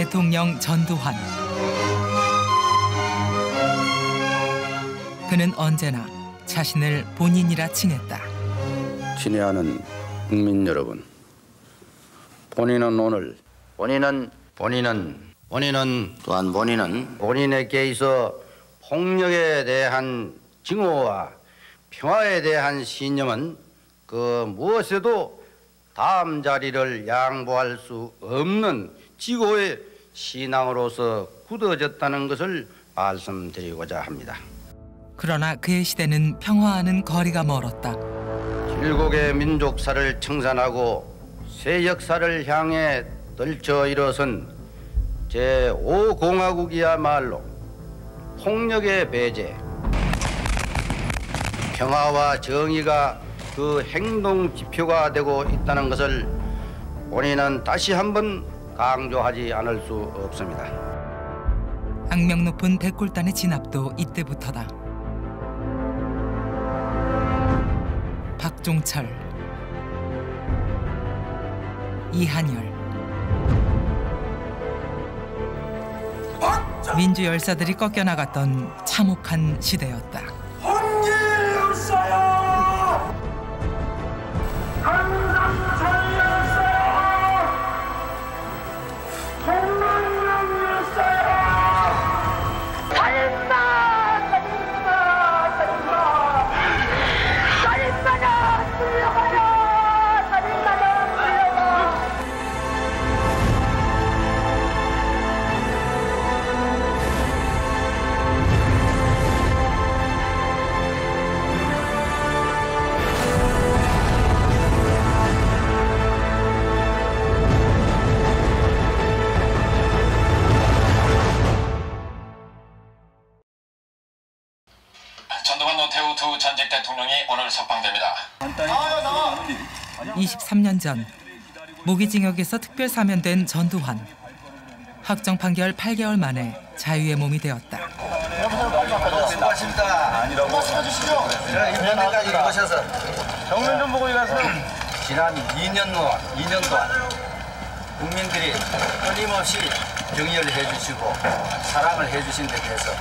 대통령 전두환. 그는 언제나 자신을 본인이라 칭했다. 친애하는 국민 여러분, 본인은 오늘 본인은 본인에게 있어 폭력에 대한 증오와 평화에 대한 신념은 그 무엇에도 다음 자리를 양보할 수 없는 지고의 신앙으로서 굳어졌다는 것을 말씀드리고자 합니다. 그러나 그의 시대는 평화와는 거리가 멀었다. 일국의 민족사를 청산하고 새 역사를 향해 떨쳐 일어선 제5공화국이야말로 폭력의 배제, 평화와 정의가 그 행동 지표가 되고 있다는 것을 본인은 다시 한번 강조하지 않을 수 없습니다. 악명 높은 백골단의 진압도 이때부터다. 박종철, 이한열, 민주 열사들이 꺾여나갔던 참혹한 시대였다. 홍길 열사야! 강상철 열사야! 홍만영 열사야! 살인마! 살인마! 살인마! 살인마다 불려가라! 살인마다 불려가! 전두환 노태우 두 전직 대통령이 오늘 석방됩니다. 23년 전 무기징역에서 특별 사면된 전두환. 확정 판결 8개월 만에 자유의 몸이 되었다. 수고하십니다. 아니라고. 말씀해주시죠. 제가 입원까지 오셔서 정면 좀 보고 일하세요. 지난 2년 동안 국민들이 끊임없이 격려를 해주시고 사랑을 해주신 데 대해서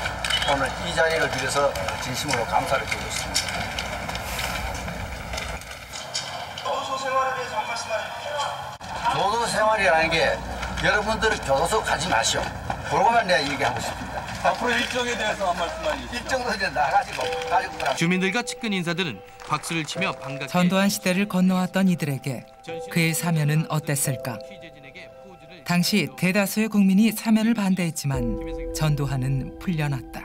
오늘 이 자리를 빌어서 진심으로 감사를 드리고 싶습니다. 교도소 생활에 대해서 한 말씀 해주세요. 교도소 생활이라는 게 여러분들은 교도소 가지 마시오. 그러고만 내가 얘기하고 싶습니다. 앞으로 일정에 대해서 한 말씀 해주세요. 일정도 이제 나가지고 주민들과 측근 인사들은 박수를 치며 반갑게 전두환 시대를 건너왔던 이들에게 그의 사면은 어땠을까? 당시 대다수의 국민이 사면을 반대했지만 전두환은 풀려났다.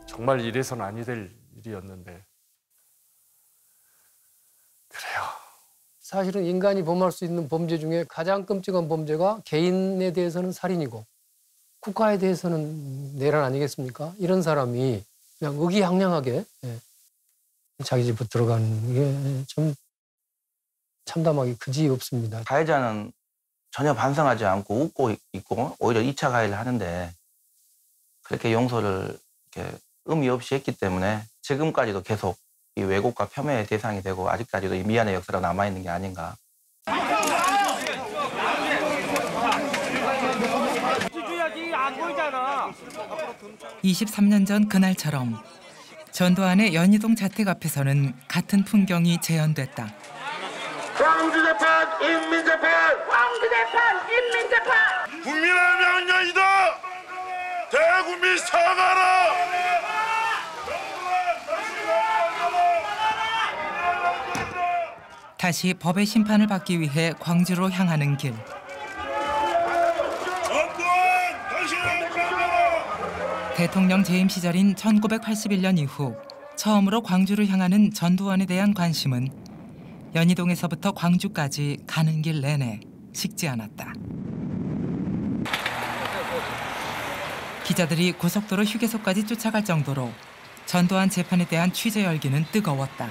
정말 이래서는 아니 될 일이었는데 그래요. 사실은 인간이 범할 수 있는 범죄 중에 가장 끔찍한 범죄가 개인에 대해서는 살인이고 국가에 대해서는 내란 아니겠습니까? 이런 사람이 그냥 의기양양하게 자기 집으로 들어가는 게 참 참담하기 그지없습니다. 가해자는 전혀 반성하지 않고 웃고 있고 오히려 2차 가해를 하는데 그렇게 용서를 이렇게 의미 없이 했기 때문에 지금까지도 계속 이 왜곡과 폄훼의 대상이 되고 아직까지도 이 미안의 역사가 남아있는 게 아닌가. 23년 전 그날처럼 전두환의 연희동 자택 앞에서는 같은 풍경이 재현됐다. 광주재판, 인민재판! 광주재판, 인민재판! 국민의 명령이다. 대국민 사과하라. 다시 법의 심판을 받기 위해 광주로 향하는 길. 대통령 재임 시절인 1981년 이후 처음으로 광주를 향하는 전두환에 대한 관심은 연희동에서부터 광주까지 가는 길 내내 식지 않았다. 기자들이 고속도로 휴게소까지 쫓아갈 정도로 전두환 재판에 대한 취재 열기는 뜨거웠다.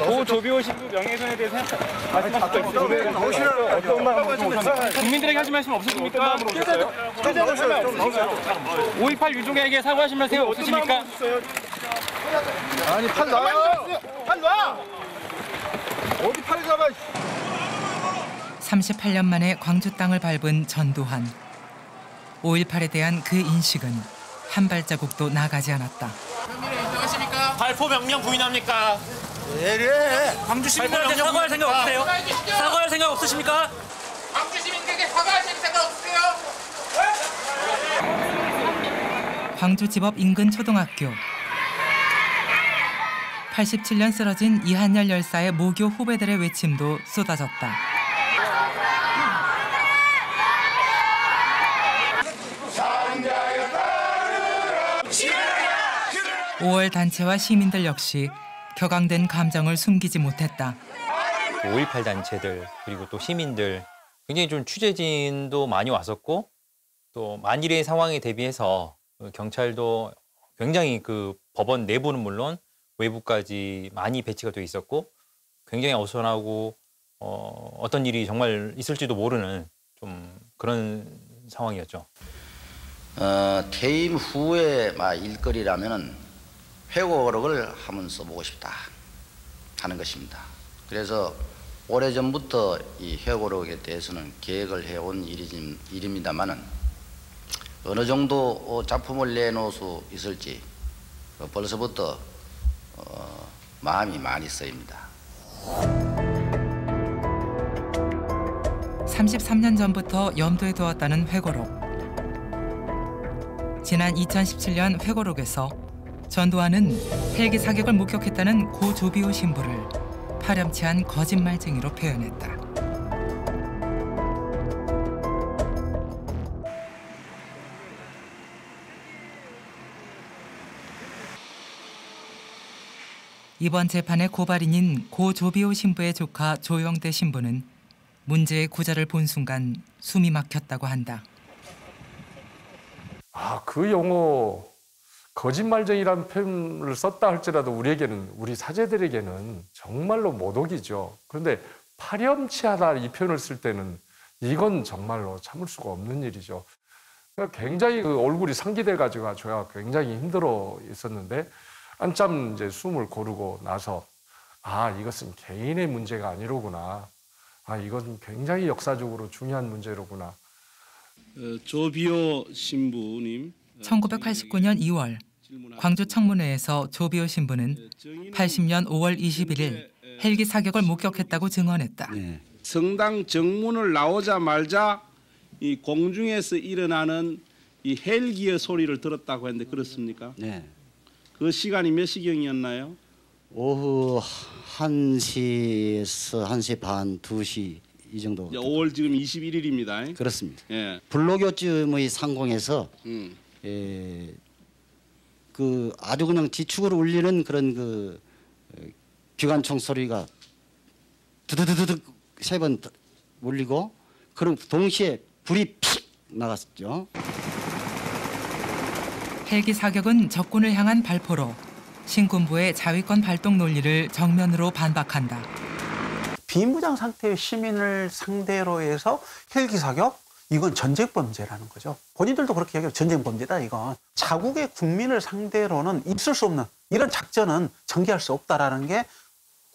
고 조비오 신부 명예훼손에 대해서 말씀하실 거 있으세요? 국민들에게 하신 말씀 없으십니까? 5.18 유족에게 사과하신 생각 없으십니까? 아니 팔 놔요! 팔 놔! 어디 팔을 잡아! 38년 만에 광주 땅을 밟은 전두환. 5.18에 대한 그 인식은 한 발자국도 나가지 않았다. 혐의를 인정하십니까? 발포 명령 부인합니까? 왜 이래? 광주 시민들한테 사과할 생각 없으세요? 사과할 생각 없으십니까? 광주 시민들에게 사과하실 생각 없으세요? 광주지법 인근 초등학교. 87년 쓰러진 이한열 열사의 모교 후배들의 외침도 쏟아졌다. 5월 단체와 시민들 역시 격앙된 감정을 숨기지 못했다. 5.18 단체들 그리고 또 시민들 굉장히 좀 취재진도 많이 왔었고 또 만일의 상황에 대비해서 경찰도 굉장히 그 법원 내부는 물론 외부까지 많이 배치가 돼 있었고 굉장히 어수선하고 어떤 일이 정말 있을지도 모르는 좀 그런 상황이었죠. 퇴임 후의 일거리라면은 회고록을 한번 써보고 싶다 하는 것입니다. 그래서 오래전부터 이 회고록에 대해서는 계획을 해온 일입니다만은 어느 정도 작품을 내놓을 수 있을지 벌써부터 마음이 많이 쓰입니다. 33년 전부터 염두에 두었다는 회고록. 지난 2017년 회고록에서 전두환은 헬기 사격을 목격했다는 고 조비오 신부를 파렴치한 거짓말쟁이로 표현했다. 이번 재판의 고발인인 고 조비오 신부의 조카 조영대 신부는 문제의 구절을 본 순간 숨이 막혔다고 한다. 그 용어 거짓말쟁이라는 표현을 썼다 할지라도 우리 사제들에게는 정말로 모독이죠. 그런데 파렴치하다 이 표현을 쓸 때는 이건 정말로 참을 수가 없는 일이죠. 굉장히 그 얼굴이 상기돼 가지고 저야 굉장히 힘들어 있었는데 한참 이제 숨을 고르고 나서 이것은 개인의 문제가 아니로구나. 이건 굉장히 역사적으로 중요한 문제로구나. 조비오 신부님. 1989년 2월 광주 청문회에서 조비오 신부는 80년 5월 21일 헬기 사격을 목격했다고 증언했다. 성당 정문을 나오자마자 이 공중에서 일어나는 이 헬기의 소리를 들었다고 했는데 그렇습니까? 네. 그 시간이 몇 시경이었나요? 오후 1시에서 1시 반, 2시 이 정도. 5월 지금 21일입니다. 그렇습니다. 예. 불로교쯤의 상공에서 그 아주 그냥 지축으로 울리는 그런 그 기관총 소리가 두두두두 세 번 울리고 그럼 동시에 불이 픽 나갔죠. 헬기 사격은 적군을 향한 발포로 신군부의 자위권 발동 논리를 정면으로 반박한다. 비무장 상태의 시민을 상대로 해서 헬기 사격? 이건 전쟁 범죄라는 거죠. 본인들도 그렇게 얘기해요. 전쟁 범죄다 이건. 자국의 국민을 상대로는 있을 수 없는 이런 작전은 전개할 수 없다라는 게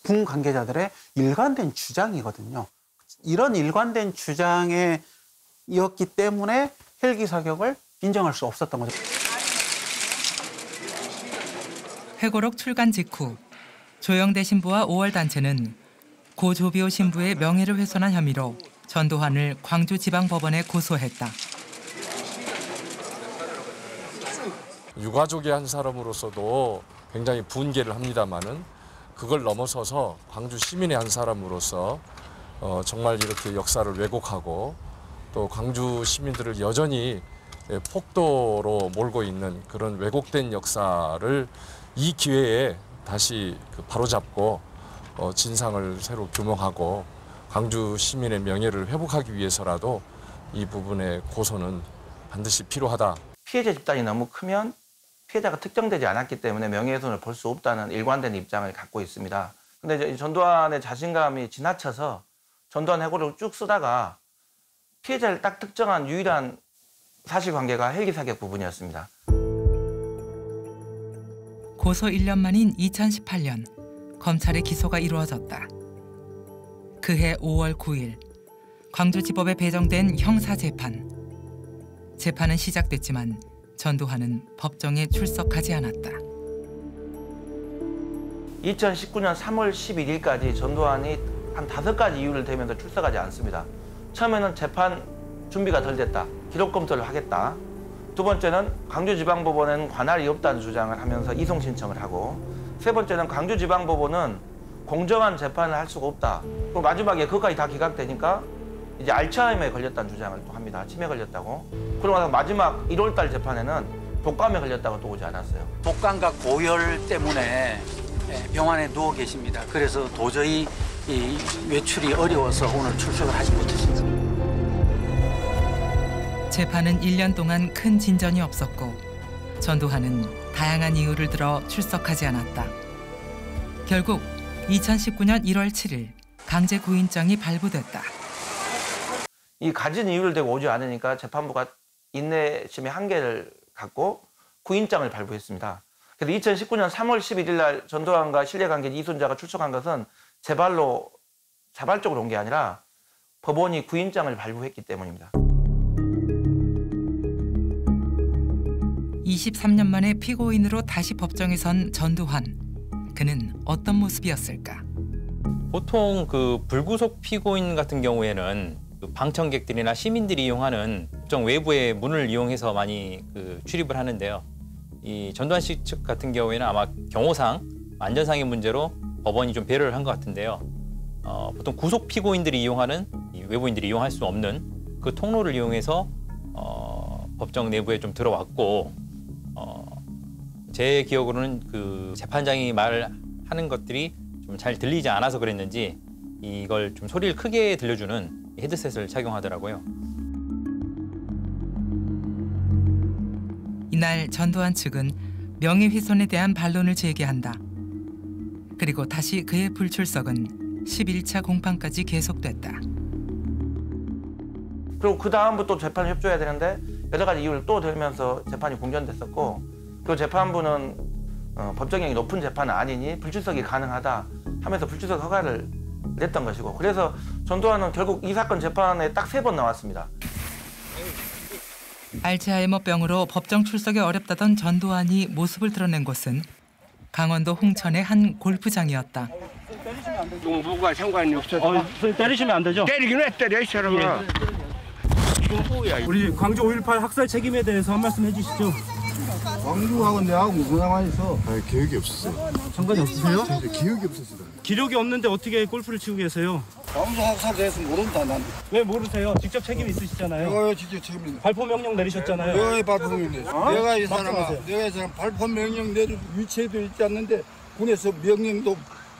군 관계자들의 일관된 주장이거든요. 이런 일관된 주장이었기 때문에 헬기 사격을 인정할 수 없었던 거죠. 회고록 출간 직후 조영대 신부와 5월 단체는 고 조비오 신부의 명예를 훼손한 혐의로 전두환을 광주지방법원에 고소했다. 유가족의 한 사람으로서도 굉장히 분개를 합니다마는 그걸 넘어서서 광주 시민의 한 사람으로서 정말 이렇게 역사를 왜곡하고 또 광주 시민들을 여전히 폭도로 몰고 있는 그런 왜곡된 역사를 이 기회에 다시 바로잡고 진상을 새로 규명하고 광주 시민의 명예를 회복하기 위해서라도 이 부분의 고소는 반드시 필요하다. 피해자 집단이 너무 크면 피해자가 특정되지 않았기 때문에 명예훼손을 볼 수 없다는 일관된 입장을 갖고 있습니다. 근데 전두환의 자신감이 지나쳐서 전두환 회고록을 쭉 쓰다가 피해자를 딱 특정한 유일한 사실관계가 헬기 사격 부분이었습니다. 고소 1년 만인 2018년 검찰의 기소가 이루어졌다. 그해 5월 9일 광주지법에 배정된 형사재판. 재판은 시작됐지만 전두환은 법정에 출석하지 않았다. 2019년 3월 11일까지 전두환이 한 5가지 이유를 대면서 출석하지 않습니다. 처음에는 재판 준비가 덜 됐다. 기록 검토를 하겠다. 두 번째는 광주지방법원에는 관할이 없다는 주장을 하면서 이송 신청을 하고, 세 번째는 광주지방법원은 공정한 재판을 할 수가 없다. 또 마지막에 그것까지 다 기각되니까 이제 알츠하이머에 걸렸다는 주장을 또 합니다. 치매 걸렸다고. 그러고 나서 마지막 1월달 재판에는 독감에 걸렸다고 또 오지 않았어요. 독감과 고열 때문에 병원에 누워 계십니다. 그래서 도저히 이 외출이 어려워서 오늘 출석을 하지 못했습니다. 재판은 1년 동안 큰 진전이 없었고 전두환은 다양한 이유를 들어 출석하지 않았다. 결국 2019년 1월 7일 강제 구인장이 발부됐다. 이 가진 이유를 대고 오지 않으니까 재판부가 인내심의 한계를 갖고 구인장을 발부했습니다. 그래서 2019년 3월 11일 날 전두환과 신뢰관계 이순자가 출석한 것은 자발적으로 온 게 아니라 법원이 구인장을 발부했기 때문입니다. 23년 만에 피고인으로 다시 법정에 선 전두환. 그는 어떤 모습이었을까? 보통 그 불구속 피고인 같은 경우에는 그 방청객들이나 시민들이 이용하는 법정 외부의 문을 이용해서 많이 출입을 하는데요. 이 전두환 씨 측 같은 경우에는 아마 경호상, 안전상의 문제로 법원이 좀 배려를 한 것 같은데요. 보통 구속 피고인들이 이용하는, 외부인들이 이용할 수 없는 그 통로를 이용해서 법정 내부에 좀 들어왔고, 제 기억으로는 그 재판장이 말하는 것들이 좀 잘 들리지 않아서 그랬는지 이걸 좀 소리를 크게 들려주는 헤드셋을 착용하더라고요. 이날 전두환 측은 명예훼손에 대한 반론을 제기한다. 그리고 다시 그의 불출석은 11차 공판까지 계속됐다. 그리고 그 다음부터 재판을 협조해야 되는데 여러 가지 이유를 또 들면서 재판이 공전됐었고, 그 재판부는 법정형이 높은 재판은 아니니 불출석이 가능하다 하면서 불출석 허가를 냈던 것이고, 그래서 전두환은 결국 이 사건 재판에 딱 3번 나왔습니다. 알츠하이머병으로 법정 출석이 어렵다던 전두환이 모습을 드러낸 곳은 강원도 홍천의 한 골프장이었다. 농부가 상관이 없어서. 때리시면 안 되죠? 때리긴 왜 때려, 이 사람아. 우리 광주 5.18 학살 책임에 대해서 한 말씀 해주시죠. 광주하고 내하고 무슨 상관이 있어? 기억이 없었어요. 상관이 없으세요? 기억이 없었어요. 기록이 없는데 어떻게 골프를 치고 계세요? 광주 학살 대해서 모른다, 난. 왜 모르세요? 직접 책임 있으시잖아요. 내가 직접 책임입니다. 발포 명령 내리셨잖아요. 내가 발포 명령 내렸어. 내가 이 사람아, 말씀하세요. 내가 이 사람 발포 명령 내릴 위치에도 있지 않는데 군에서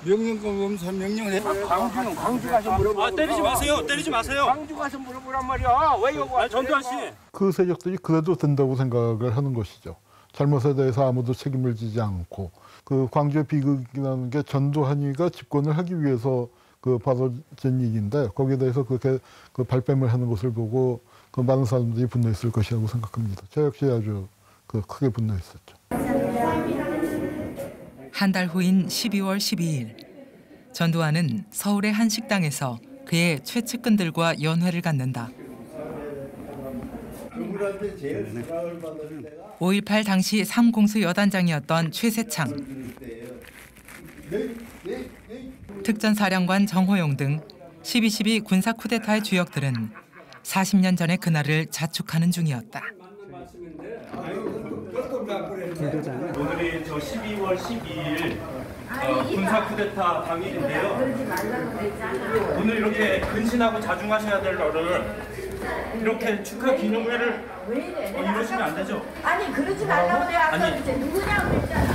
명령권 검사 명령을 해. 광주는 광주 가서 물어보고. 때리지 마세요. 때리지 마세요. 광주 가서 물어보란 말이야. 왜 여기 전두환 씨. 그 세력들이 그래도 된다고 생각을 하는 것이죠. 잘못에 대해서 아무도 책임을 지지 않고, 그 광주의 비극이라는 게 전두환이가 집권을 하기 위해서 그 벌어진 일인데, 거기에 대해서 그렇게 그 발뺌을 하는 것을 보고 그 많은 사람들이 분노했을 것이라고 생각합니다. 저 역시 아주 크게 분노했었죠. 한 달 후인 12월 12일 전두환은 서울의 한 식당에서 그의 최측근들과 연회를 갖는다. 5.18 당시 3공수 여단장이었던 최세창, 특전사령관 정호용 등 12.12 군사 쿠데타의 주역들은 40년 전의 그날을 자축하는 중이었다. 오늘이 저 12월 12일 군사 쿠데타 당일인데요. 오늘 이렇게 근신하고 자중하셔야 될 날을 이렇게 축하 기념회를 이러시면 안 되죠? 아니 그러지 말라고 내가 아까 이제 누구냐고 그랬잖아.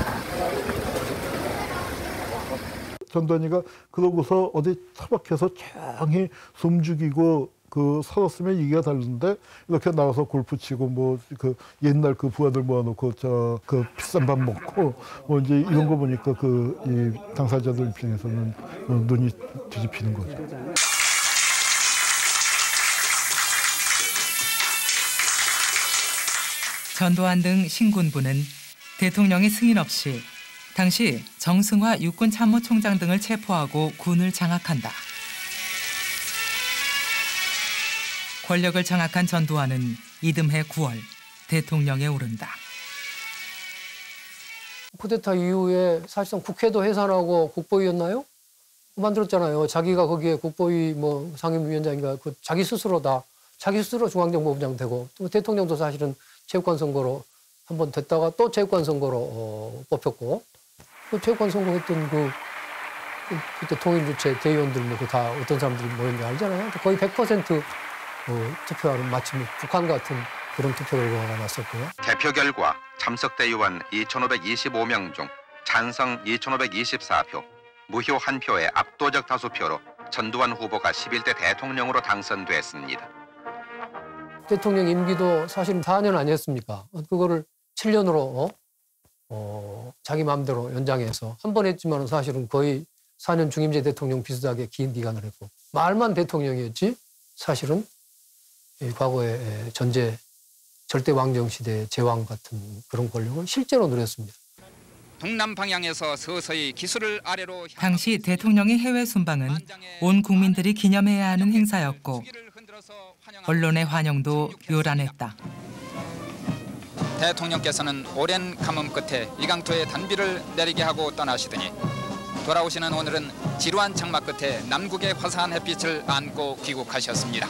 전두환이가 그러고서 어디 처박혀서 조용히 숨죽이고 살았으면 얘기가 다른데, 이렇게 나와서 골프 치고 옛날 부하들 모아놓고 비싼 밥 먹고 이제 이런 거 보니까 이 당사자들 입장에서는 눈이 뒤집히는 거죠. 전두환 등 신군부는 대통령의 승인 없이 당시 정승화 육군참모총장 등을 체포하고 군을 장악한다. 권력을 장악한 전두환은 이듬해 9월 대통령에 오른다. 쿠데타 이후에 사실상 국회도 해산하고 국보위였나요? 만들었잖아요. 자기가 거기에 국보위 상임위원장인가 자기 스스로 중앙정보부장 되고 또 대통령도 사실은 체육관 선거로 한번 됐다가 또 체육관 선거로 뽑혔고 그 체육관 선거했던 그때 통일주체 대의원들 다 어떤 사람들이 모였는지 알잖아요. 거의 100% 투표하는 마치 북한 같은 그런 투표 결과가 났었고요. 개표 결과 참석대 의원 2,525명 중 찬성 2,524표, 무효 1표의 압도적 다수표로 전두환 후보가 11대 대통령으로 당선됐습니다. 대통령 임기도 사실은 4년 아니었습니까? 그거를 7년으로 자기 마음대로 연장해서 한 번 했지만 사실은 거의 4년 중임제 대통령 비슷하게 긴 기간을 했고 말만 대통령이었지 사실은 과거의 절대 왕정 시대의 제왕 같은 그런 권력을 실제로 누렸습니다. 동남 방향에서 서서히 기술을 아래로 당시 대통령의 해외 순방은 온 국민들이 기념해야 하는 행사였고 언론의 환영도 요란했다. 대통령께서는 오랜 가뭄 끝에 이강토의 단비를 내리게 하고 떠나시더니 돌아오시는 오늘은 지루한 장마 끝에 남국의 화사한 햇빛을 안고 귀국하셨습니다.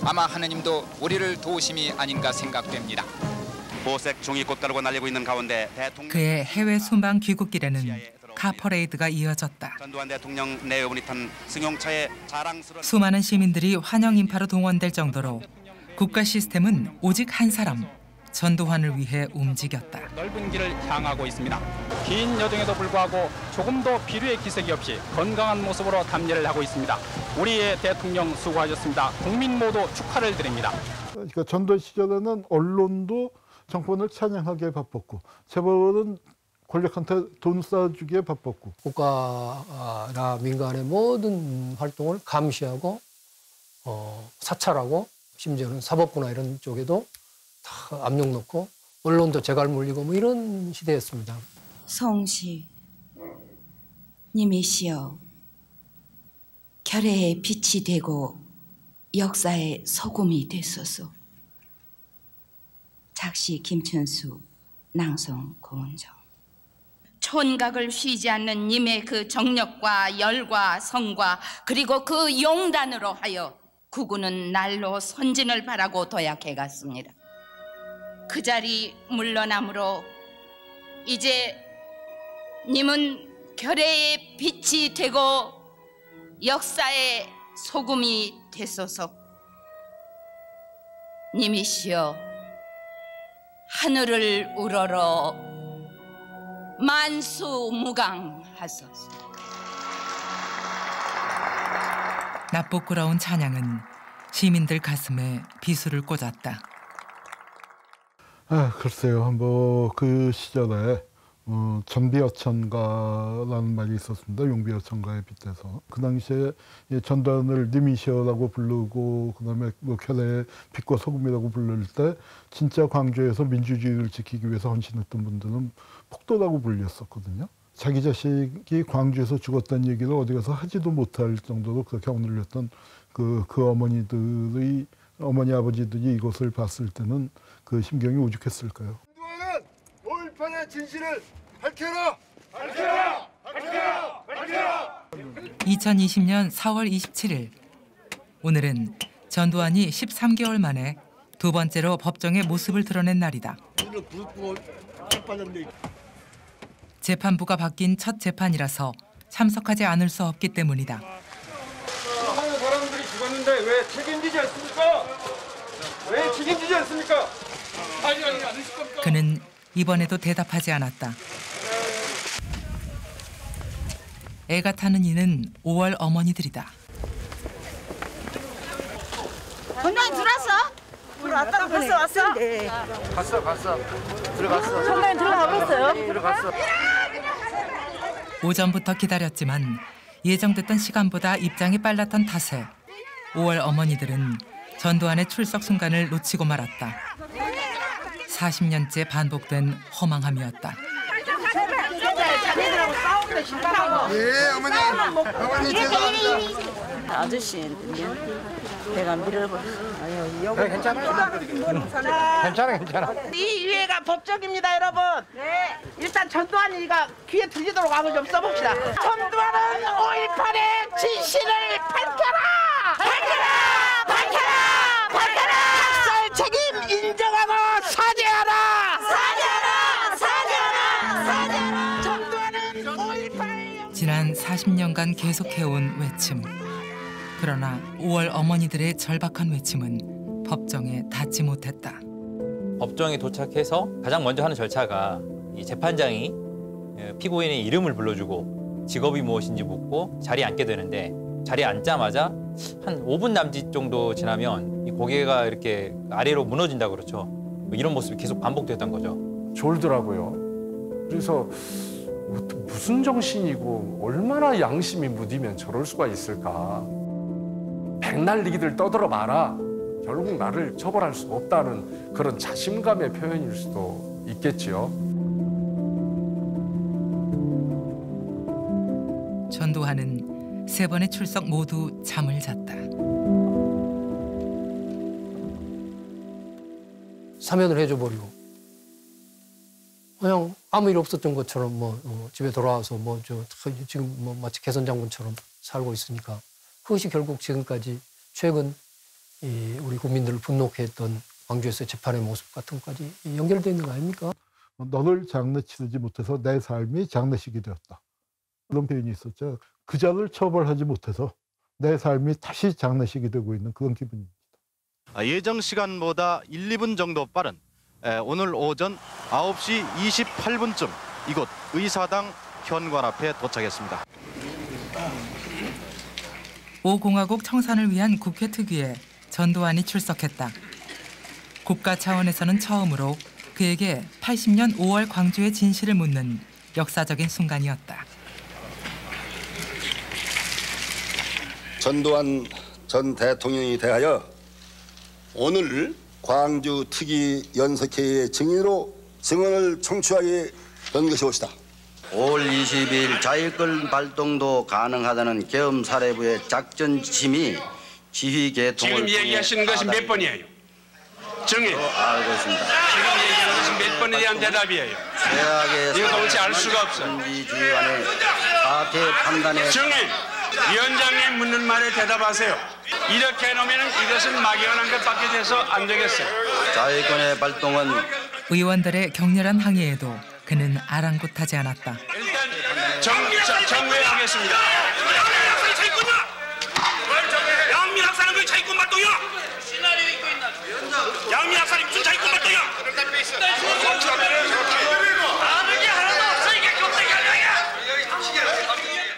아마 하느님도 우리를 도우심이 아닌가 생각됩니다. 보색 종이 꽃가루가 날리고 있는 가운데 그의 해외 순방 귀국길에는 카퍼레이드가 이어졌다. 전두환 대통령 내외분이 탄 승용차의 자랑스러운 수많은 시민들이 환영 인파로 동원될 정도로 국가 시스템은 오직 한 사람, 전두환을 위해 움직였다. 넓은 길을 향하고 있습니다. 긴 여정에도 불구하고 조금도 비류의 기색이 없이 건강한 모습으로 답례를 하고 있습니다. 우리의 대통령 수고하셨습니다. 국민 모두 축하를 드립니다. 그러니까 전두환 시절에는 언론도 정권을 찬양하기에 바빴고 재벌은 권력한테 돈 쌓아주기에 바빴고 국가나 민간의 모든 활동을 감시하고 사찰하고 심지어는 사법부나 이런 쪽에도 다 압력 넣고 언론도 재갈 물리고 이런 시대였습니다. 성시 님이시여 결의의 빛이 되고 역사의 소금이 되소서. 작시 김천수, 낭송 고은정. 촌각을 쉬지 않는 님의 그 정력과 열과 성과 그리고 그 용단으로 하여 구군은 날로 선진을 바라고 도약해 갔습니다. 그 자리 물러나므로 이제 님은 결의의 빛이 되고 역사의 소금이 되소서. 님이시여 하늘을 우러러 만수무강하소서. 납부끄러운 찬양은 시민들 가슴에 비수를 꽂았다. 글쎄요, 그 시절에 전비어천가라는 말이 있었습니다. 용비어천가에 빗대서 그 당시에 전두환을 님이시여라고 부르고 그다음에 결의의 빛과 소금이라고 부를 때 진짜 광주에서 민주주의를 지키기 위해서 헌신했던 분들은 폭도라고 불렸었거든요. 자기 자식이 광주에서 죽었다는 얘기를 어디 가서 하지도 못할 정도로 그렇게 억눌렸던 그 어머니 아버지들이 이것을 봤을 때는 그 심경이 오죽했을까요? 전두환은 5.18의 진실을 밝혀라! 밝혀라! 밝혀라! 밝혀라! 2020년 4월 27일 오늘은 전두환이 13개월 만에 두 번째로 법정에 모습을 드러낸 날이다. 재판부가 바뀐 첫 재판이라서 참석하지 않을 수 없기 때문이다. 많은 사람들이 죽었는데 왜 책임지지 않습니까? 왜 책임지지 않습니까? 아니 않으실 겁니까? 그는 이번에도 대답하지 않았다. 애가 타는 이는 5월 어머니들이다. 전두환 들어왔어? 들어왔다고 벌써 왔어? 네. 갔어. 들어갔어. 전두환 들어가 버렸어요? 들어갔어. 오전부터 기다렸지만 예정됐던 시간보다 입장이 빨랐던 탓에 5월 어머니들은 전두환의 출석 순간을 놓치고 말았다. 40년째 반복된 허망함이었다. 자네들하고 싸우는 거 싫다고. 예, 어머니 죄송합니다. 아저씨인데 내가 밀어버렸어. 그래, 괜찮아. 괜찮아. 이 위에가 법적입니다, 여러분. 네. 일단 전두환이가 귀에 들리도록 한번 좀 써봅시다. 전두환은 5.18의 진실을 밝혀라! 학살 책임 인정하고 사죄하라! 전두환은 5.18. 지난 40년간 계속해온 외침. 그러나 5월 어머니들의 절박한 외침은 법정에 닿지 못했다. 법정에 도착해서 가장 먼저 하는 절차가 이 재판장이 피고인의 이름을 불러주고 직업이 무엇인지 묻고 자리에 앉게 되는데, 자리에 앉자마자 한 5분 남짓 정도 지나면 이 고개가 이렇게 아래로 무너진다 그렇죠. 이런 모습이 계속 반복됐던 거죠. 졸더라고요. 그래서 무슨 정신이고 얼마나 양심이 무디면 저럴 수가 있을까. 백날리기들 떠들어 마라. 결국 나를 처벌할 수 없다는 그런 자신감의 표현일 수도 있겠지요. 전두환은 3번의 출석 모두 잠을 잤다. 사면을 해줘버리고 그냥 아무 일 없었던 것처럼 집에 돌아와서 지금 마치 개선 장군처럼 살고 있으니까, 그것이 결국 지금까지 최근 우리 국민들을 분노케 했던 광주에서의 재판의 모습 같은 것까지 연결되어 있는 거 아닙니까? 너를 장례치르지 못해서 내 삶이 장례식이 되었다. 그런 표현이 있었죠. 그자를 처벌하지 못해서 내 삶이 다시 장례식이 되고 있는 그런 기분입니다. 예정 시간보다 1, 2분 정도 빠른 오늘 오전 9시 28분쯤 이곳 의사당 현관 앞에 도착했습니다. 5공화국 청산을 위한 국회 특위에 전두환이 출석했다. 국가 차원에서는 처음으로 그에게 80년 5월 광주의 진실을 묻는 역사적인 순간이었다. 전두환 전 대통령에 대하여 오늘 광주 특위 연석회의 증인으로 증언을 청취하게 된 것이 옳시다. 5월 22일 자위권 발동도 가능하다는 계엄사령부의 작전 지침이 지휘 계통을 지금 얘기하시는 것이 몇 번이에요? 정해. 알고 있습니다. 지금 얘기하는 것이 몇 번에 대한 대답이에요? 이거 도대체 알 수가 없어. 지휘관의 사태 판단에 정해. 위원장이 묻는 말에 대답하세요. 이렇게 해놓으면 이것은 막연한 것밖에 돼서 안 되겠어요. 자위권의 발동은 의원들의 격렬한 항의에도 그는 아랑곳하지 않았다. 일단 정회하겠습니다. 양민학사는 왜 자위권 발동이야? 양민학사는 무슨 자위권 발동이야?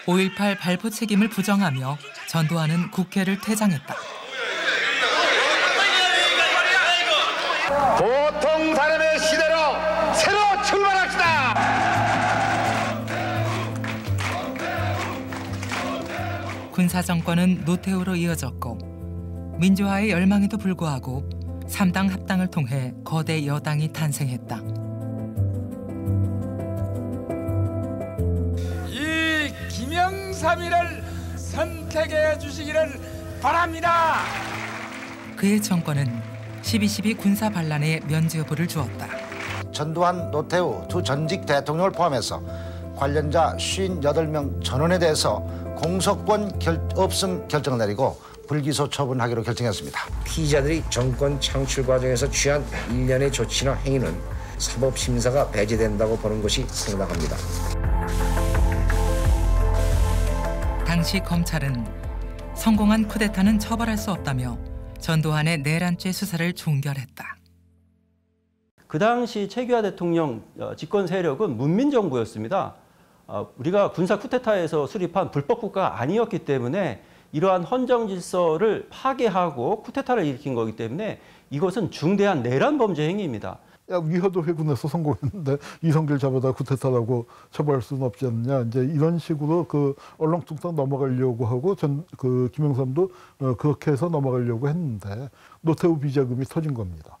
5.18 발포 책임을 부정하며 전두환은 국회를 퇴장했다. 보통 사람의 시대로 새로 출발합시다. 군사정권은 노태우로 이어졌고 민주화의 열망에도 불구하고 3당 합당을 통해 거대 여당이 탄생했다. 이 김영삼이를 선택해 주시기를 바랍니다. 그의 정권은 12.12 군사 반란에 면죄 여부를 주었다. 전두환, 노태우 두 전직 대통령을 포함해서 관련자 58명 전원에 대해서 공소권 없음 결정을 내리고 불기소 처분하기로 결정했습니다. 피의자들이 정권 창출 과정에서 취한 일련의 조치나 행위는 사법심사가 배제된다고 보는 것이 상당합니다. 당시 검찰은 성공한 쿠데타는 처벌할 수 없다며 전두환의 내란죄 수사를 종결했다. 그 당시 최규하 대통령 집권 세력은 문민정부였습니다. 우리가 군사 쿠데타에서 수립한 불법 국가가 아니었기 때문에 이러한 헌정 질서를 파괴하고 쿠데타를 일으킨 거기 때문에 이것은 중대한 내란 범죄 행위입니다. 위화도 회군에서 성공했는데 이성길 잡아다 쿠데타라고 처벌할 수는 없지 않느냐. 이제 이런 식으로 얼렁뚱땅 넘어가려고 하고 김영삼도 그렇게 해서 넘어가려고 했는데 노태우 비자금이 터진 겁니다.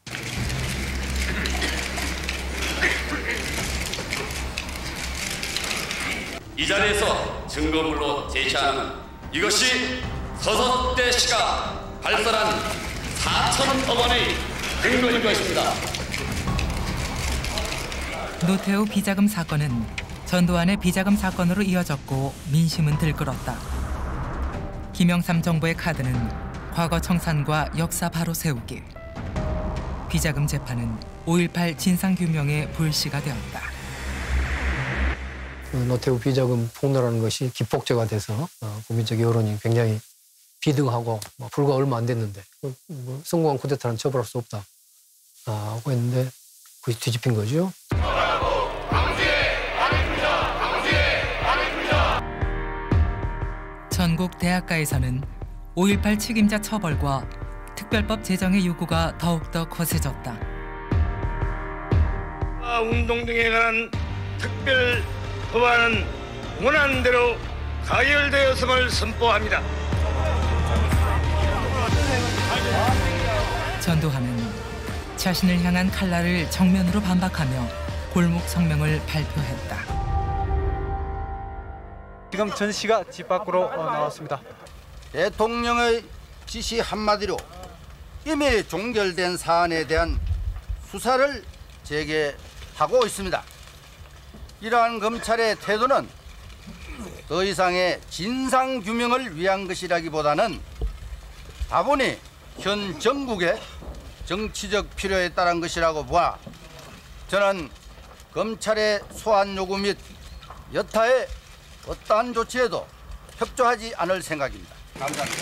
이 자리에서 증거물로 제시하는 이것이 서석대 씨가 발설한 4천억 원의 근거인 것입니다. 노태우 비자금 사건은 전두환의 비자금 사건으로 이어졌고 민심은 들끓었다. 김영삼 정부의 카드는 과거 청산과 역사 바로 세우기. 비자금 재판은 5.18 진상규명의 불씨가 되었다. 노태우 비자금 폭로라는 것이 기폭제가 돼서 국민적 여론이 굉장히 비등하고 불과 얼마 안 됐는데 성공한 쿠데타는 처벌할 수 없다 하고 했는데 그것이 뒤집힌 거죠. 전국 대학가에서는 5.18 책임자 처벌과 특별법 제정의 요구가 더욱더 거세졌다. 운동 등에 관한 특별 법안은 원안대로 가결되었음을 선포합니다. 전두환은 자신을 향한 칼날을 정면으로 반박하며 골목 성명을 발표했다. 지금 전 씨가 집 밖으로 나왔습니다. 대통령의 지시 한마디로 이미 종결된 사안에 대한 수사를 재개하고 있습니다. 이러한 검찰의 태도는 더 이상의 진상규명을 위한 것이라기보다는 다분히 현 정국의 정치적 필요에 따른 것이라고 보아 저는 검찰의 소환 요구 및 여타의 어떠한 조치에도 협조하지 않을 생각입니다. 감사합니다.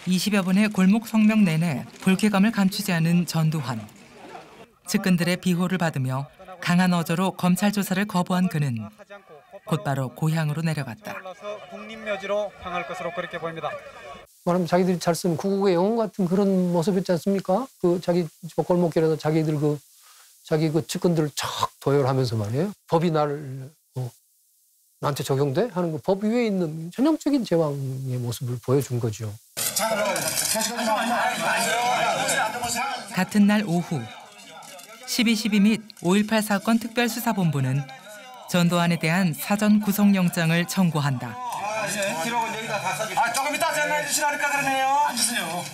20여 분의 골목 성명 내내 불쾌감을 감추지 않은 전두환. 측근들의 비호를 받으며 강한 어조로 검찰 조사를 거부한 그는 곧바로 고향으로 내려갔다. 국립묘지로 향할 것으로 그렇게 보입니다. 말하면 자기들이 잘 쓰는 구국의 영웅 같은 그런 모습이었지 않습니까? 그 자기 골목길에서 자기들 자기 측근들을 척 도열하면서 말이에요. 법이 나한테 적용돼? 하는 거 법 위에 있는 전형적인 제왕의 모습을 보여준 거죠. 같은 날 오후 12.12 및 5.18 사건 특별수사본부는 전두환에 대한 사전 구속영장을 청구한다. 기록은 여기다 다 써주세요. 조금 이따 전화해 주시라니까 그러네요. 앉으세요.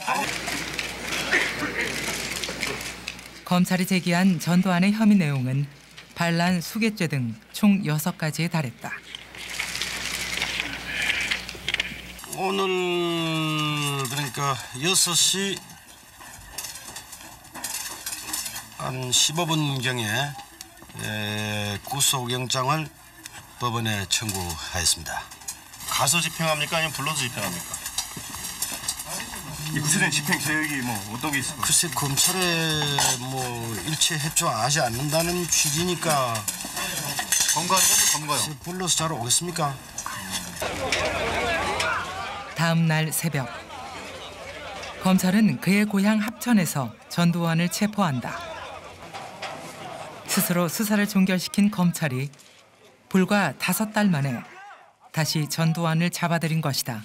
검찰이 제기한 전두환의 혐의 내용은 반란, 수괴죄 등 총 6가지에 달했다. 오늘 그러니까 6시 한 15분경에 구속영장을 법원에 청구하였습니다. 가서 집행합니까? 아니면 불러서 집행합니까? 구체적인 집행 계획이 어떤 게 있을까요? 글쎄 검찰에 일체 협조하지 않는다는 취지니까 검거하는 것도 검거요. 불러서 잘 오겠습니까? 다음 날 새벽 검찰은 그의 고향 합천에서 전두환을 체포한다. 스스로 수사를 종결시킨 검찰이 불과 5달 만에 다시 전두환을 잡아들인 것이다.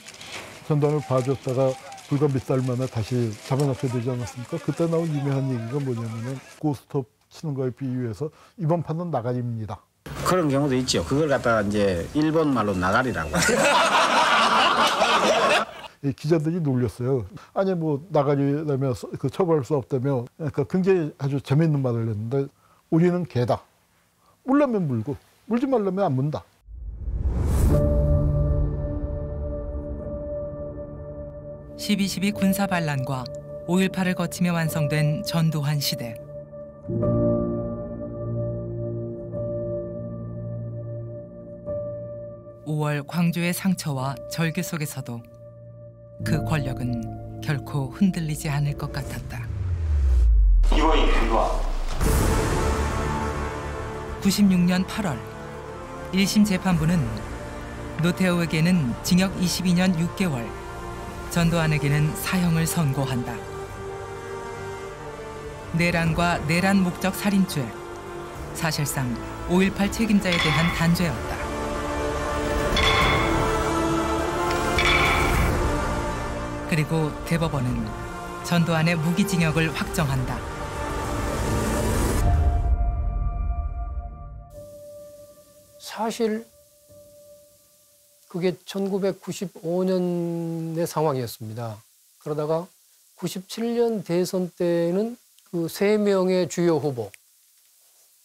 전두환을 봐줬다가 불과 몇 달 만에 다시 잡아놓게 되지 않았습니까? 그때 나온 유명한 얘기가 뭐냐면은 고스톱 치는 거에 비유해서 이번 판은 나가리입니다. 그런 경우도 있죠. 그걸 갖다가 이제 일본 말로 나가리라고. 기자들이 놀렸어요. 아니 나가리라며 처벌할 수 없다며 그러니까 굉장히 아주 재미있는 말을 했는데 우리는 개다. 물라면 물고 물지 말라면 안 문다. (12.12) 군사 반란과 5.18을 거치며 완성된 전두환 시대. (5월) 광주의 상처와 절규 속에서도 그 권력은 결코 흔들리지 않을 것 같았다. 이거인 전두환. 96년 8월 1심 재판부는 노태우에게는 징역 22년 6개월, 전두환에게는 사형을 선고한다. 내란과 내란 목적 살인죄, 사실상 5.18 책임자에 대한 단죄였다. 그리고 대법원은 전두환의 무기징역을 확정한다. 사실 그게 1995년의 상황이었습니다. 그러다가 97년 대선 때는 그 3명의 주요 후보,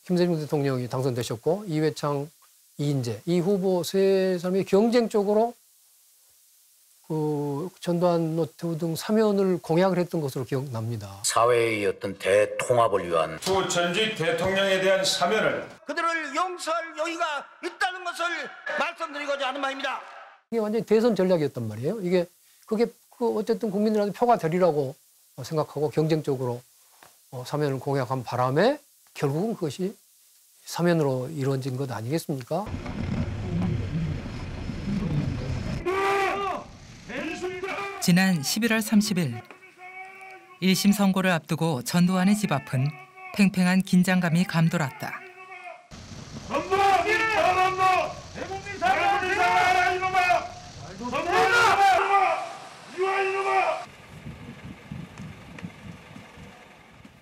김대중 대통령이 당선되셨고 이회창, 이인재 이 후보 3사람이 경쟁적으로 그 전두환, 노태우 등 사면을 공약을 했던 것으로 기억납니다. 사회의 어떤 대통합을 위한 두 전직 대통령에 대한 사면을 그들을 용서할 여기가 있다는 것을 말씀드리고자 하는 바입니다. 이게 완전히 대선 전략이었단 말이에요. 그게 어쨌든 국민들한테 표가 되리라고 생각하고 경쟁적으로 사면을 공약한 바람에 결국은 그것이 사면으로 이루어진 것 아니겠습니까? 지난 11월 30일 1심 선고를 앞두고 전두환의 집 앞은 팽팽한 긴장감이 감돌았다.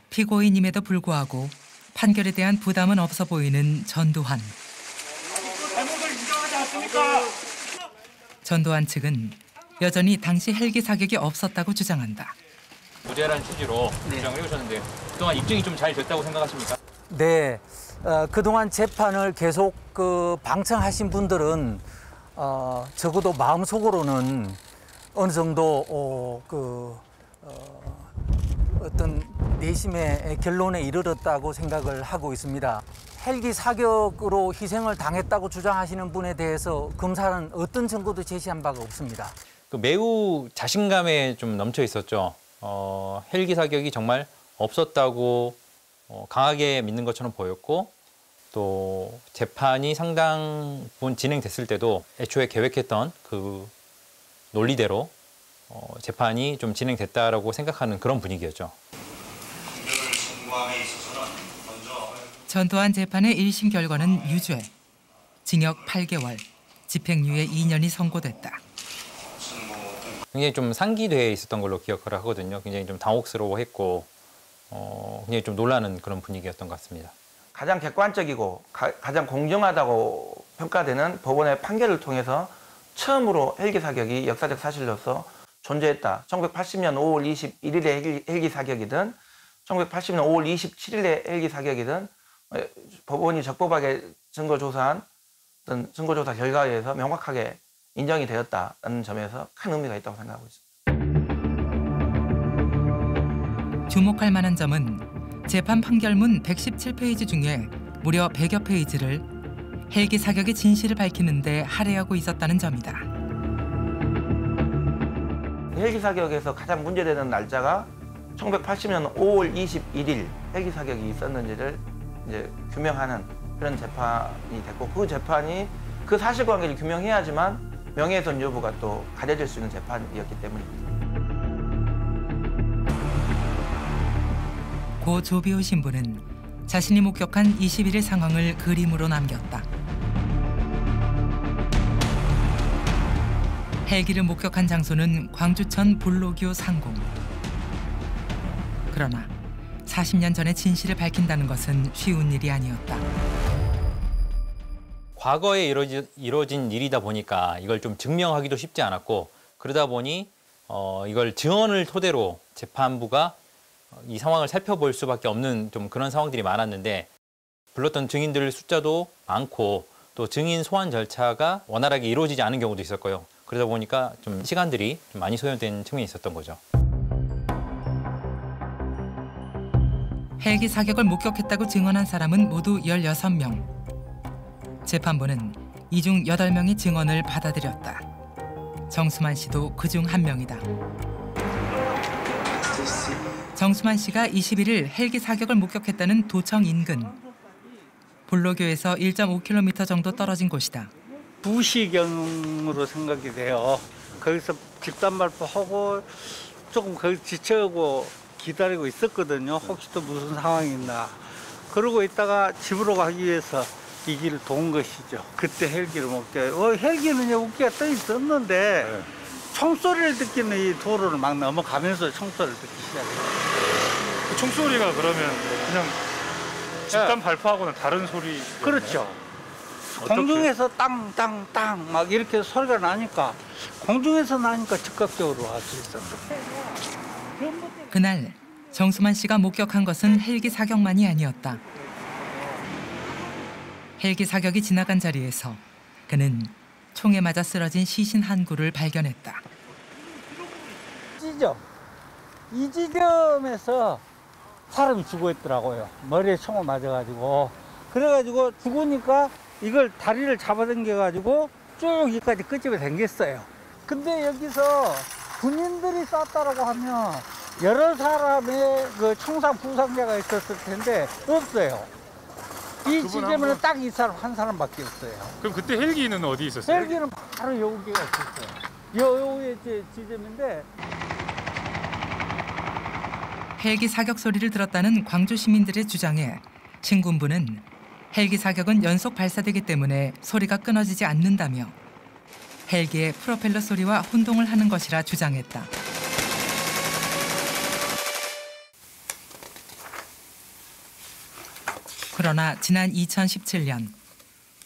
피고인임에도 불구하고 판결에 대한 부담은 없어 보이는 전두환. 전두환 측은 여전히 당시 헬기 사격이 없었다고 주장한다. 무죄라는 취지로 주장을 해오셨는데 그동안 입증이 좀 잘 됐다고 생각하십니까? 네, 그동안 재판을 계속 방청하신 분들은 적어도 마음속으로는 어느 정도 어떤 내심의 결론에 이르렀다고 생각을 하고 있습니다. 헬기 사격으로 희생을 당했다고 주장하시는 분에 대해서 검사는 어떤 증거도 제시한 바가 없습니다. 매우 자신감에 좀 넘쳐 있었죠. 헬기 사격이 정말 없었다고 강하게 믿는 것처럼 보였고 또 재판이 상당 부분 진행됐을 때도 애초에 계획했던 그 논리대로 재판이 좀 진행됐다라고 생각하는 그런 분위기였죠. 전두환 재판의 1심 결과는 유죄, 징역 8개월, 집행유예 2년이 선고됐다. 굉장히 좀 상기돼 있었던 걸로 기억을 하거든요. 굉장히 좀 당혹스러워했고 굉장히 좀 놀라는 그런 분위기였던 것 같습니다. 가장 객관적이고 가장 공정하다고 평가되는 법원의 판결을 통해서 처음으로 헬기 사격이 역사적 사실로서 존재했다. 1980년 5월 21일의 헬기 사격이든 1980년 5월 27일의 헬기 사격이든 법원이 적법하게 증거조사한 어떤 증거조사 결과에 의해서 명확하게 인정이 되었다는 점에서 큰 의미가 있다고 생각하고 있습니다. 주목할 만한 점은 재판 판결문 117페이지 중에 무려 100여 페이지를 헬기 사격의 진실을 밝히는 데 할애하고 있었다는 점이다. 헬기 사격에서 가장 문제되는 날짜가 1980년 5월 21일 헬기 사격이 있었는지를 이제 규명하는 그런 재판이 됐고 그 재판이 그 사실관계를 규명해야지만 명예훼손 여부가 또 가려질 수 있는 재판이었기 때문입니다. 고 조비오 신부는 자신이 목격한 21일 상황을 그림으로 남겼다. 헬기를 목격한 장소는 광주천 불로교 상공. 그러나 40년 전의 진실을 밝힌다는 것은 쉬운 일이 아니었다. 과거에 이루어진 일이다 보니까 이걸 좀 증명하기도 쉽지 않았고 그러다 보니 이걸 증언을 토대로 재판부가 이 상황을 살펴볼 수밖에 없는 좀 그런 상황들이 많았는데 불렀던 증인들 숫자도 많고 또 증인 소환 절차가 원활하게 이루어지지 않은 경우도 있었고요. 그러다 보니까 좀 시간들이 좀 많이 소요된 측면이 있었던 거죠. 헬기 사격을 목격했다고 증언한 사람은 모두 16명. 재판부는 이 중 8명의 증언을 받아들였다. 정수만 씨도 그중 한 명이다. 정수만 씨가 21일 헬기 사격을 목격했다는 도청 인근. 불로교에서 1.5km 정도 떨어진 곳이다. 2시경으로 생각이 돼요. 거기서 집단 발표하고 조금 거기 지쳐고 기다리고 있었거든요. 혹시 또 무슨 상황이 있나. 그러고 있다가 집으로 가기 위해서 이 길을 돈 것이죠. 그때 헬기를 목격해요. 헬기는 웃기가 떠 있었는데 총소리를 듣기는 이 도로를 막 넘어가면서 총소리를 듣기 시작해요. 그 총소리가 그러면 그냥 집단 발표하고는 다른 소리? 그렇죠. 공중에서 땅땅땅 막 이렇게 소리가 나니까 공중에서 나니까 즉각적으로 알 수 있었어요. 그날 정수만 씨가 목격한 것은 헬기 사격만이 아니었다. 헬기 사격이 지나간 자리에서 그는 총에 맞아 쓰러진 시신 한 구를 발견했다. 이 지점에서 사람이 죽어 있더라고요. 머리에 총을 맞아가지고. 그래가지고 죽으니까 이걸 다리를 잡아당겨가지고 쭉 여기까지 끝집에 당겼어요. 근데 여기서 군인들이 쐈다라고 하면 여러 사람의 그 총상 부상자가 있었을 텐데 없어요. 이 지점에는 딱 이 사람 한 사람밖에 없어요. 그럼 그때 헬기는 어디 있었어요? 헬기는 바로 여기가 있었어요. 여기에 지점인데. 헬기 사격 소리를 들었다는 광주 시민들의 주장에 신군부는 헬기 사격은 연속 발사되기 때문에 소리가 끊어지지 않는다며 헬기의 프로펠러 소리와 혼동을 하는 것이라 주장했다. 그러나 지난 2017년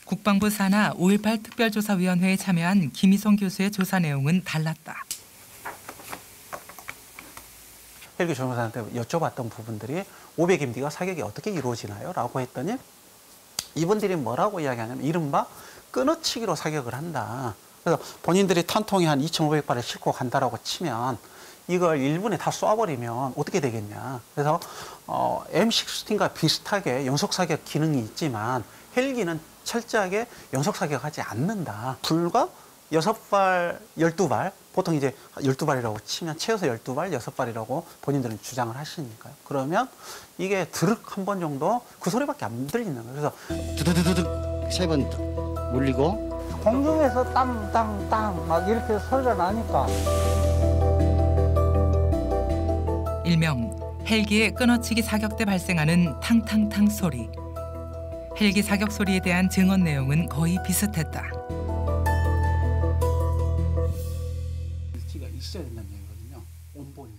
국방부 산하 5.18 특별조사위원회에 참여한 김희성 교수의 조사 내용은 달랐다. 헬기 조종사한테 여쭤봤던 부분들이 500MD가 사격이 어떻게 이루어지나요? 라고 했더니 이분들이 뭐라고 이야기하냐면 이른바 끊어치기로 사격을 한다. 그래서 본인들이 탄통이 한 2,500발을 싣고 간다라고 치면 이걸 1분에 다 쏴버리면 어떻게 되겠냐. 그래서 M16과 비슷하게 연속사격 기능이 있지만 헬기는 철저하게 연속사격하지 않는다. 불과 6발, 12발, 보통 이제 12발이라고 치면 최소 12발, 6발이라고 본인들은 주장을 하시니까요. 그러면 이게 드륵 한 번 정도 그 소리밖에 안 들리는 거예요. 그래서 두두두두둑 3번 울리고 공중에서 땅땅땅 막 이렇게 소리가 나니까 일명 헬기의 끊어치기 사격 때 발생하는 탕탕탕 소리. 헬기 사격 소리에 대한 증언 내용은 거의 비슷했다.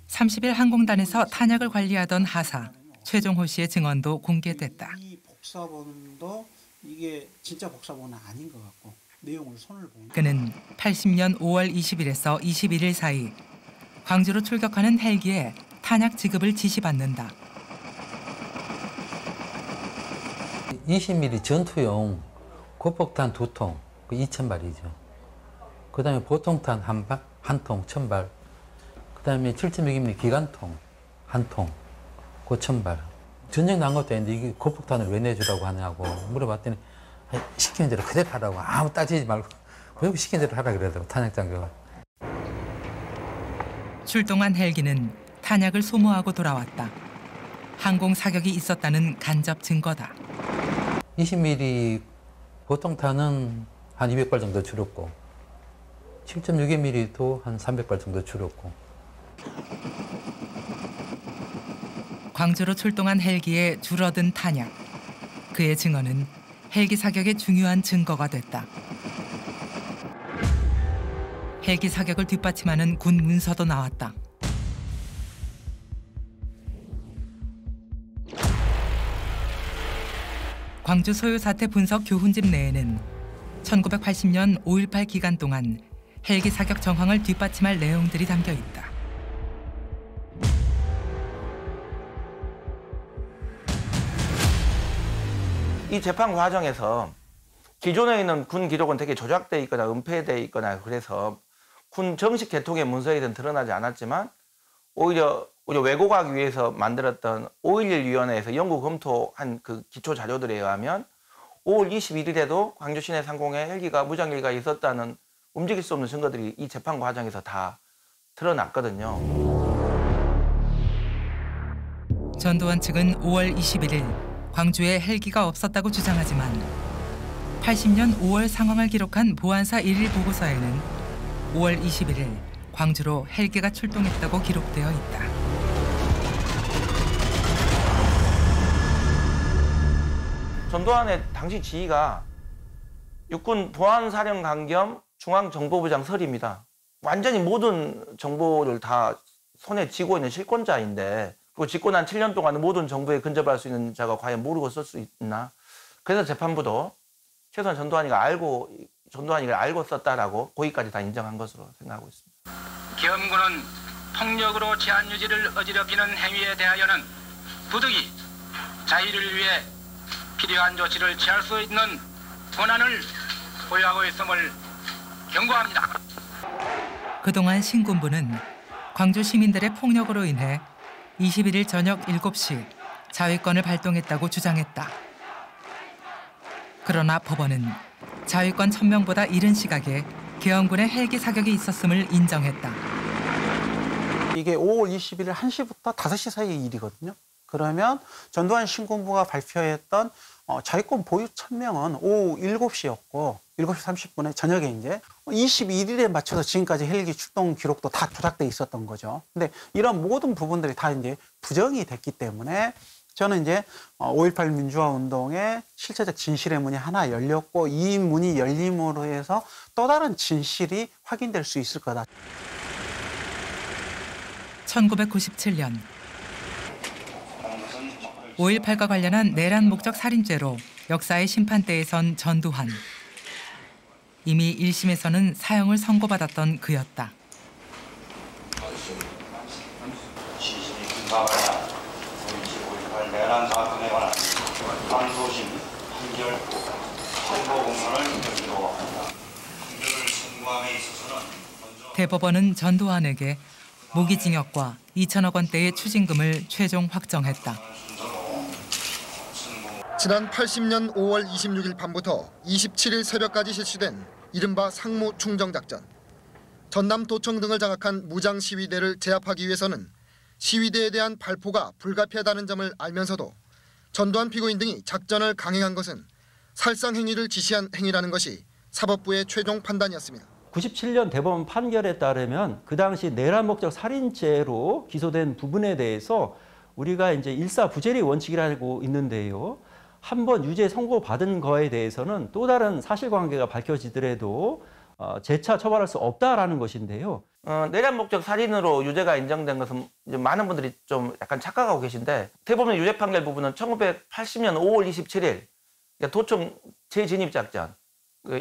30일 항공단에서 탄약을 관리하던 하사 최종호 씨의 증언도 공개됐다. 이 복사본도 이게 진짜 복사본은 아닌 것 같고 내용을 손을 보면 그는 80년 5월 20일에서 21일 사이 광주로 출격하는 헬기에 탄약 지급을 지시받는다. 20mm 전투용 고폭탄 2통, 2,000발이죠. 그 다음에 보통탄 한 통, 1,000발. 그 다음에 7.6mm 기관통 한 통, 9,000발. 전쟁 난 것도 아닌데 이게 고폭탄을 왜 내주라고 하냐고 물어봤더니 시키는 대로 그대로 하라고. 아무 따지지 말고 왜 시키는 대로 하라 그러더라고, 탄약장교가. 출동한 헬기는 탄약을 소모하고 돌아왔다. 항공 사격이 있었다는 간접 증거다. 20mm 보통탄은 한 200발 정도 줄었고 7.62mm도 한 300발 정도 줄었고. 광주로 출동한 헬기에 줄어든 탄약. 그의 증언은 헬기 사격의 중요한 증거가 됐다. 헬기 사격을 뒷받침하는 군 문서도 나왔다. 광주 소요 사태 분석 교훈집 내에는 1980년 5.18 기간 동안 헬기 사격 정황을 뒷받침할 내용들이 담겨 있다. 이 재판 과정에서 기존에 있는 군 기록은 되게 조작돼 있거나 은폐돼 있거나 그래서 군 정식 개통의 문서에는 드러나지 않았지만 오히려 왜곡하기 위해서 만들었던 5.11위원회에서 연구 검토한 그 기초 자료들에 의하면 5월 21일에도 광주 시내 상공에 헬기가 무장헬기가 있었다는 움직일 수 없는 증거들이 이 재판 과정에서 다 드러났거든요. 전두환 측은 5월 21일 광주에 헬기가 없었다고 주장하지만 80년 5월 상황을 기록한 보안사 1일 보고서에는 5월 21일 광주로 헬기가 출동했다고 기록되어 있다. 전두환의 당시 지휘가 육군 보안사령관 겸 중앙정보부장 설입니다. 완전히 모든 정보를 다 손에 쥐고 있는 실권자인데 그리고 집권 한 7년 동안 모든 정보에 근접할 수 있는 자가 과연 모르고 쓸 수 있나? 그래서 재판부도 최소한 전두환이가 알고 썼다라고 고의까지 다 인정한 것으로 생각하고 있습니다. 계엄군은 폭력으로 제한 유지를 어지럽히는 행위에 대하여는 부득이 자유를 위해 필요한 조치를 취할 수 있는 권한을 보유하고 있음을 경고합니다. 그동안 신군부는 광주 시민들의 폭력으로 인해 21일 저녁 7시 자위권을 발동했다고 주장했다. 그러나 법원은 자위권 천명보다 이른 시각에 계엄군의 헬기 사격이 있었음을 인정했다. 이게 5월 21일 1시부터 5시 사이의 일이거든요. 그러면 전두환 신군부가 발표했던 자위권 보유 천명은 오후 7시였고 7시 30분에 저녁에 이제 21일에 맞춰서 지금까지 헬기 출동 기록도 다 조작돼 있었던 거죠. 근데 이런 모든 부분들이 다 이제 부정이 됐기 때문에 저는 이제 5.18 민주화 운동의 실체적 진실의 문이 하나 열렸고 이 문이 열림으로 해서 또 다른 진실이 확인될 수 있을 거다. 1997년 5.18과 관련한 내란 목적 살인죄로 역사의 심판대에 선 전두환. 이미 1심에서는 사형을 선고받았던 그였다. 내란 사건에 관한 항소심 판결 선고 공문을 여기로 합니다. 판결을 선고함에 있어서는 대법원은 전두환에게 무기징역과 2천억 원대의 추징금을 최종 확정했다. 지난 80년 5월 26일 밤부터 27일 새벽까지 실시된 이른바 상무 충정작전. 전남 도청 등을 장악한 무장 시위대를 제압하기 위해서는 시위대에 대한 발포가 불가피하다는 점을 알면서도 전두환 피고인 등이 작전을 강행한 것은 살상 행위를 지시한 행위라는 것이 사법부의 최종 판단이었습니다. 97년 대법원 판결에 따르면 그 당시 내란 목적 살인죄로 기소된 부분에 대해서 우리가 이제 일사부재리 원칙이라고 있는데요. 한번 유죄 선고받은 거에 대해서는 또 다른 사실관계가 밝혀지더라도 재차 처벌할 수 없다라는 것인데요. 내란 목적 살인으로 유죄가 인정된 것은 이제 많은 분들이 좀 약간 착각하고 계신데 대법원 유죄 판결 부분은 1980년 5월 27일 도청 재진입작전,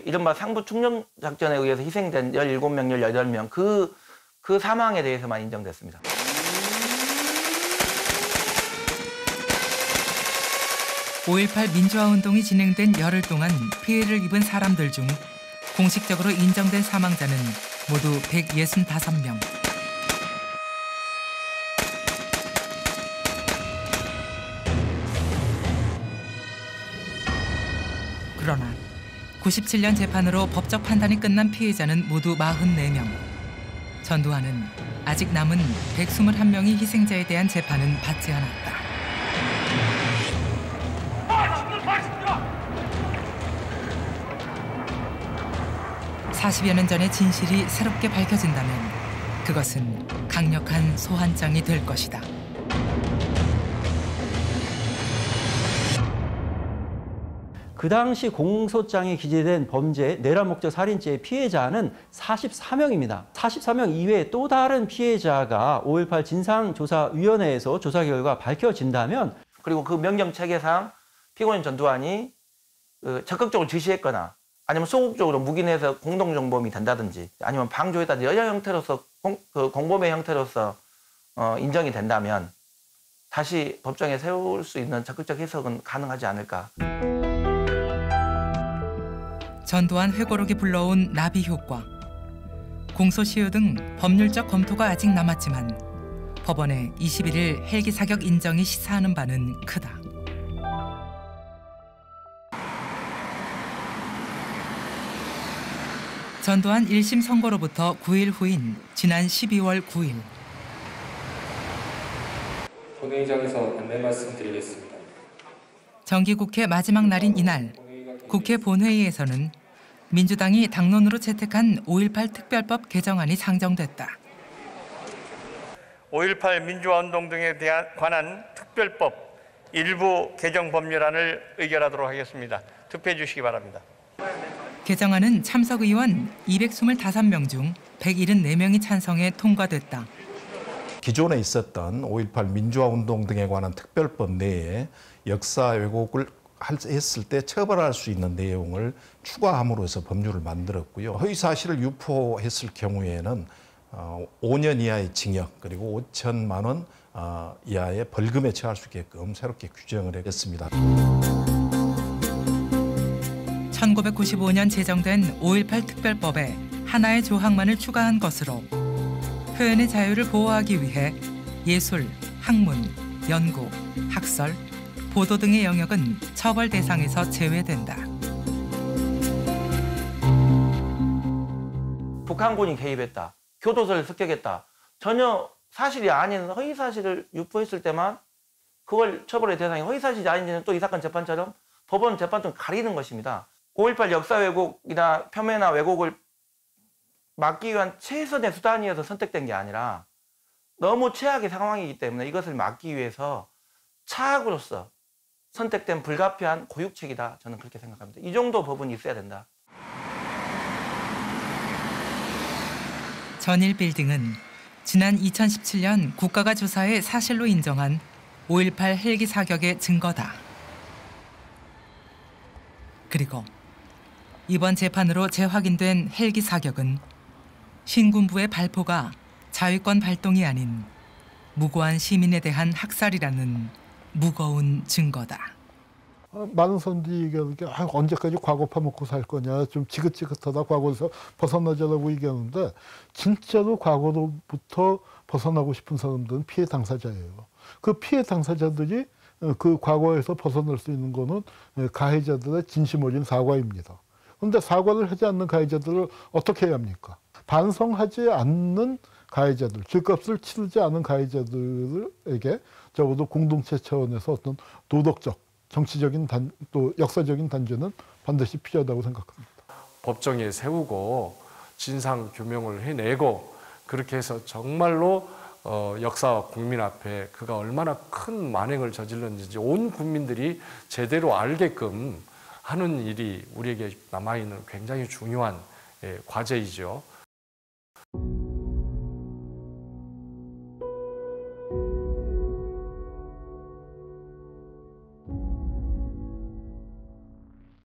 이른바 상부 충정 작전에 의해서 희생된 17명, 18명 그 사망에 대해서만 인정됐습니다. (5.18) 민주화운동이 진행된 열흘 동안 피해를 입은 사람들 중 공식적으로 인정된 사망자는 모두 165명. 그러나 97년 재판으로 법적 판단이 끝난 피해자는 모두 44명. 전두환은 아직 남은 121명의 희생자에 대한 재판은 받지 않았다. 40여 년 전의 진실이 새롭게 밝혀진다면 그것은 강력한 소환장이 될 것이다. 그 당시 공소장에 기재된 범죄 내란 목적 살인죄의 피해자는 44명입니다. 44명 이외에 또 다른 피해자가 5.18 진상조사위원회에서 조사 결과 밝혀진다면 그리고 그 명령 체계상 피고인 전두환이 적극적으로 지시했거나 아니면 소극적으로 묵인해서 공동정범이 된다든지 아니면 방조했다든지 여러 형태로서 공범의 형태로서 인정이 된다면 다시 법정에 세울 수 있는 적극적 해석은 가능하지 않을까. 전두환 회고록이 불러온 나비 효과. 공소시효 등 법률적 검토가 아직 남았지만 법원의 21일 헬기 사격 인정이 시사하는 바는 크다. 전두환 1심 선고로부터 9일 후인 지난 12월 9일. 본회의장에서 안내 말씀드리겠습니다. 정기국회 마지막 날인 이날 국회 본회의에서는 민주당이 당론으로 채택한 5.18 특별법 개정안이 상정됐다. 5.18 민주화운동 등에 관한 특별법 일부 개정 법률안을 의결하도록 하겠습니다. 투표해 주시기 바랍니다. 개정안은 참석 의원 225명 중 174명이 찬성해 통과됐다. 기존에 있었던 5.18 민주화운동 등에 관한 특별법 내에 역사 왜곡을 했을 때 처벌할 수 있는 내용을 추가함으로써 법률을 만들었고요. 허위사실을 유포했을 경우에는 5년 이하의 징역 그리고 5천만 원 이하의 벌금에 처할 수 있게끔 새롭게 규정을 했습니다. 1995년 제정된 5.18 특별법에 하나의 조항만을 추가한 것으로 표현의 자유를 보호하기 위해 예술, 학문, 연구, 학설, 보도 등의 영역은 처벌 대상에서 제외된다. 북한군이 개입했다. 교도소를 습격했다. 전혀 사실이 아닌 허위사실을 유포했을 때만 그걸 처벌의 대상이 허위사실이 아닌지는 또 이 사건 재판처럼 법원 재판처럼 가리는 것입니다. 5.18 역사 왜곡이나 폄훼나 왜곡을 막기 위한 최선의 수단이어서 선택된 게 아니라 너무 최악의 상황이기 때문에 이것을 막기 위해서 차악으로서 선택된 불가피한 고육책이다. 저는 그렇게 생각합니다. 이 정도 법은 있어야 된다. 전일 빌딩은 지난 2017년 국가가 조사해 사실로 인정한 5.18 헬기 사격의 증거다. 그리고 이번 재판으로 재확인된 헬기 사격은 신군부의 발포가 자위권 발동이 아닌 무고한 시민에 대한 학살이라는 무거운 증거다. 많은 사람들이 얘기하는 게 언제까지 과거 파먹고 살 거냐, 좀 지긋지긋하다, 과거에서 벗어나자라고 얘기하는데 진짜로 과거로부터 벗어나고 싶은 사람들은 피해 당사자예요. 그 피해 당사자들이 그 과거에서 벗어날 수 있는 거는 가해자들의 진심 어린 사과입니다. 그런데 사과를 하지 않는 가해자들을 어떻게 해야 합니까? 반성하지 않는 가해자들, 죗값을 치르지 않은 가해자들에게 적어도 공동체 차원에서 어떤 도덕적, 정치적인 또 역사적인 단죄는 반드시 필요하다고 생각합니다. 법정에 세우고 진상 규명을 해내고 그렇게 해서 정말로 역사와 국민 앞에 그가 얼마나 큰 만행을 저질렀는지 온 국민들이 제대로 알게끔 하는 일이 우리에게 남아있는 굉장히 중요한 과제이죠.